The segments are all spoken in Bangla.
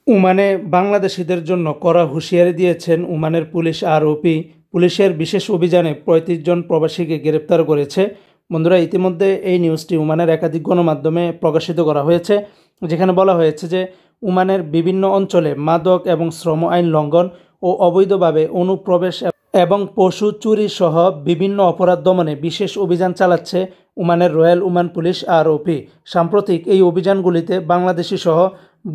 ওমানে বাংলাদেশিদের জন্য কড়া হুঁশিয়ারি দিয়েছেন ওমানের পুলিশ আরওপি। পুলিশের বিশেষ অভিযানে ৩৫ জন প্রবাসীকে গ্রেপ্তার করেছে। বন্ধুরা, ইতিমধ্যে এই নিউজটি ওমানের একাধিক গণমাধ্যমে প্রকাশিত করা হয়েছে, যেখানে বলা হয়েছে যে ওমানের বিভিন্ন অঞ্চলে মাদক এবং শ্রম আইন লঙ্ঘন ও অবৈধভাবে অনুপ্রবেশ এবং পশু চুরি সহ বিভিন্ন অপরাধ দমনে বিশেষ অভিযান চালাচ্ছে ওমানের রয়্যাল ওমান পুলিশ আরওপি। সাম্প্রতিক এই অভিযানগুলিতে বাংলাদেশি সহ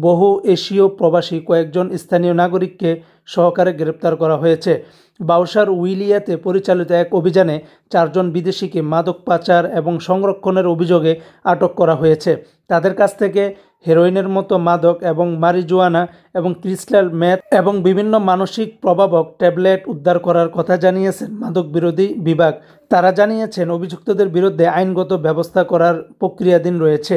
বহু এশীয় প্রবাসী কয়েকজন স্থানীয় নাগরিককে সহকারে গ্রেপ্তার করা হয়েছে। বাউসার উইলিয়াতে পরিচালিত এক অভিযানে 4 জন বিদেশিকে মাদক পাচার এবং সংরক্ষণের অভিযোগে আটক করা হয়েছে। তাদের কাছ থেকে হেরোইনের মতো মাদক এবং মারিজুয়ানা এবং ক্রিস্টাল মেথ এবং বিভিন্ন মানসিক প্রভাবক ট্যাবলেট উদ্ধার করার কথা জানিয়েছেন মাদক বিরোধী বিভাগ। তারা জানিয়েছেন অভিযুক্তদের বিরুদ্ধে আইনগত ব্যবস্থা করার প্রক্রিয়াধীন রয়েছে।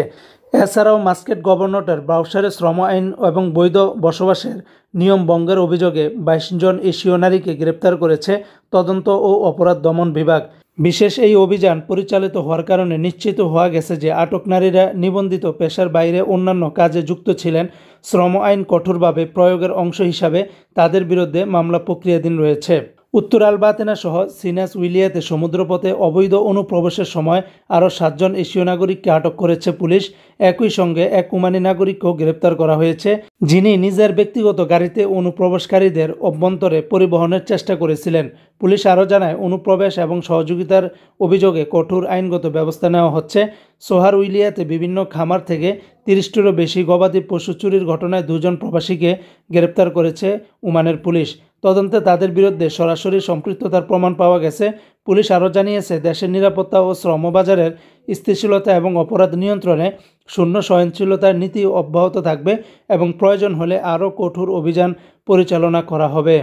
এছাড়াও মাস্কেট গভর্নরের বাউসারে শ্রম আইন এবং বৈধ বসবাসের নিয়ম ভঙ্গের অভিযোগে 22 জন এশীয় নারীকে গ্রেপ্তার করেছে তদন্ত ও অপরাধ দমন বিভাগ। বিশেষ এই অভিযান পরিচালিত হওয়ার কারণে নিশ্চিত হওয়া গেছে যে আটক নারীরা নিবন্ধিত পেশার বাইরে অন্যান্য কাজে যুক্ত ছিলেন। শ্রম আইন কঠোরভাবে প্রয়োগের অংশ হিসাবে তাদের বিরুদ্ধে মামলা প্রক্রিয়াধীন রয়েছে। উত্তর আলবাতেনা সহ সিনাস উইলিয়াতে সমুদ্রপথে অবৈধ অনুপ্রবেশের সময় আরও 7 জন এশীয় নাগরিককে আটক করেছে পুলিশ। একই সঙ্গে এক ওমানি নাগরিককেও গ্রেপ্তার করা হয়েছে, যিনি নিজের ব্যক্তিগত গাড়িতে অনুপ্রবেশকারীদের অভ্যন্তরে পরিবহনের চেষ্টা করেছিলেন। পুলিশ আরও জানায়, অনুপ্রবেশ এবং সহযোগিতার অভিযোগে কঠোর আইনগত ব্যবস্থা নেওয়া হচ্ছে। সোহার উইলিয়াতে বিভিন্ন খামার থেকে 30টিরও বেশি গবাদি পশু চুরির ঘটনায় 2 জন প্রবাসীকে গ্রেপ্তার করেছে ওমানের পুলিশ। তদন্তে তাদের বিরুদ্ধে সরাসরি সম্পৃক্ততার প্রমাণ পাওয়া গেছে। পুলিশ আরও জানিয়েছে, দেশের নিরাপত্তা ও শ্রমবাজারের স্থিতিশীলতা এবং অপরাধ নিয়ন্ত্রণে শূন্য সহনশীলতার নীতি অব্যাহত থাকবে এবং প্রয়োজন হলে আরও কঠোর অভিযান পরিচালনা করা হবে।